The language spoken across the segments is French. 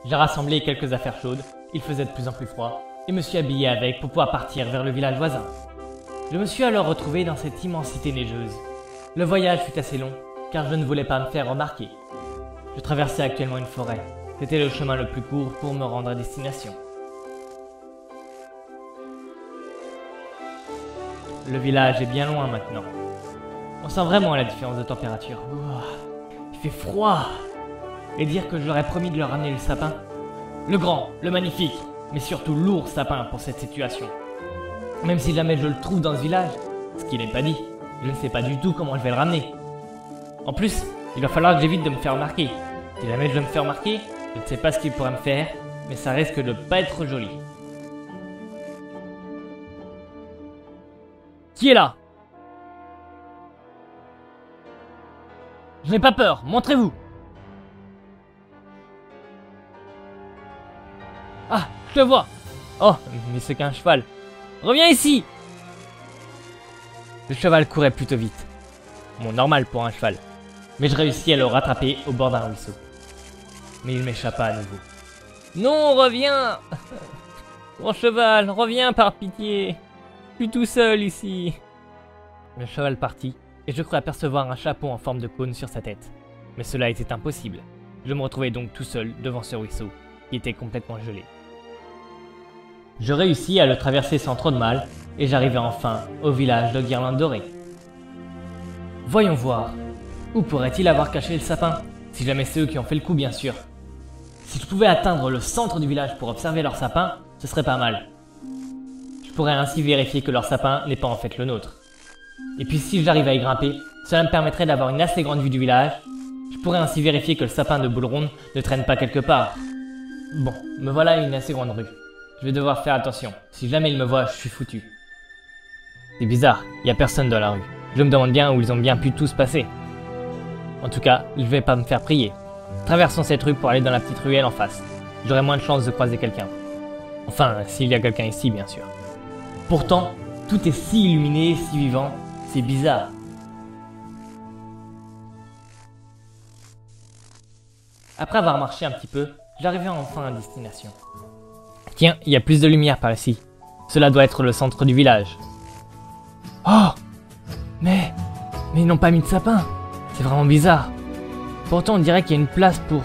J'ai rassemblé quelques affaires chaudes, il faisait de plus en plus froid, et me suis habillé avec pour pouvoir partir vers le village voisin. Je me suis alors retrouvé dans cette immensité neigeuse. Le voyage fut assez long, car je ne voulais pas me faire remarquer. Je traversais actuellement une forêt. C'était le chemin le plus court pour me rendre à destination. Le village est bien loin maintenant. On sent vraiment la différence de température. Ouah, il fait froid. Et dire que j'aurais promis de leur ramener le sapin. Le grand, le magnifique, mais surtout lourd sapin pour cette situation. Même si jamais je le trouve dans ce village, ce qui n'est pas dit, je ne sais pas du tout comment je vais le ramener. En plus, il va falloir que j'évite de me faire remarquer. Si jamais je me fais remarquer, je ne sais pas ce qu'il pourrait me faire, mais ça risque de pas être joli. Qui est là? Je n'ai pas peur, montrez-vous. Ah, je te vois. Oh, mais c'est qu'un cheval. Reviens ici. Le cheval courait plutôt vite. Bon, normal pour un cheval. Mais je réussis à le rattraper au bord d'un ruisseau. Mais il m'échappa à nouveau. Non, reviens. Mon cheval, reviens par pitié. Je suis tout seul ici. Le cheval partit, et je crus apercevoir un chapeau en forme de cône sur sa tête. Mais cela était impossible. Je me retrouvais donc tout seul devant ce ruisseau, qui était complètement gelé. Je réussis à le traverser sans trop de mal, et j'arrivai enfin au village de Guirlande Dorée. Voyons voir. Où pourrait-il avoir caché le sapin? Si jamais c'est eux qui ont fait le coup, bien sûr. Si je pouvais atteindre le centre du village pour observer leur sapin, ce serait pas mal. Je pourrais ainsi vérifier que leur sapin n'est pas en fait le nôtre. Et puis si j'arrive à y grimper, cela me permettrait d'avoir une assez grande vue du village. Je pourrais ainsi vérifier que le sapin de boule ronde ne traîne pas quelque part. Bon, me voilà à une assez grande rue. Je vais devoir faire attention. Si jamais ils me voient, je suis foutu. C'est bizarre, il n'y a personne dans la rue. Je me demande bien où ils ont bien pu tous passer. En tout cas, je vais pas me faire prier. Traversons cette rue pour aller dans la petite ruelle en face. J'aurai moins de chances de croiser quelqu'un. Enfin, s'il y a quelqu'un ici, bien sûr. Pourtant, tout est si illuminé, si vivant, c'est bizarre. Après avoir marché un petit peu, j'arrivais enfin à destination. Tiens, il y a plus de lumière par ici. Cela doit être le centre du village. Oh! Mais ils n'ont pas mis de sapin. C'est vraiment bizarre. Pourtant, on dirait qu'il y a une place pour...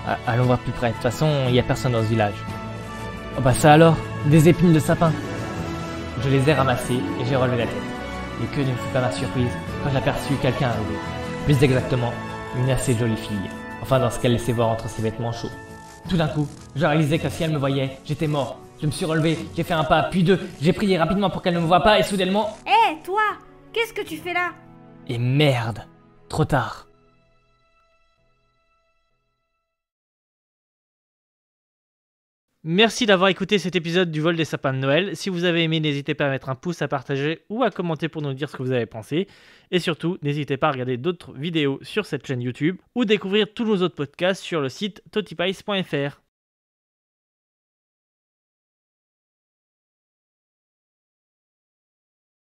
Ah, allons voir plus près. De toute façon, il n'y a personne dans ce village. Oh bah ça alors, des épines de sapin. Je les ai ramassées et j'ai relevé la tête. Et que ne fut pas ma surprise quand j'aperçus quelqu'un arriver. Plus exactement, une assez jolie fille. Enfin, dans ce qu'elle laissait voir entre ses vêtements chauds. Tout d'un coup, je réalisais que si elle me voyait, j'étais mort. Je me suis relevé, j'ai fait un pas, puis deux. J'ai prié rapidement pour qu'elle ne me voie pas et soudainement... Hé, toi! Qu'est-ce que tu fais là? Et merde! Trop tard. Merci d'avoir écouté cet épisode du vol des sapins de Noël. Si vous avez aimé, n'hésitez pas à mettre un pouce, à partager ou à commenter pour nous dire ce que vous avez pensé. Et surtout, n'hésitez pas à regarder d'autres vidéos sur cette chaîne YouTube ou découvrir tous nos autres podcasts sur le site totipice.fr.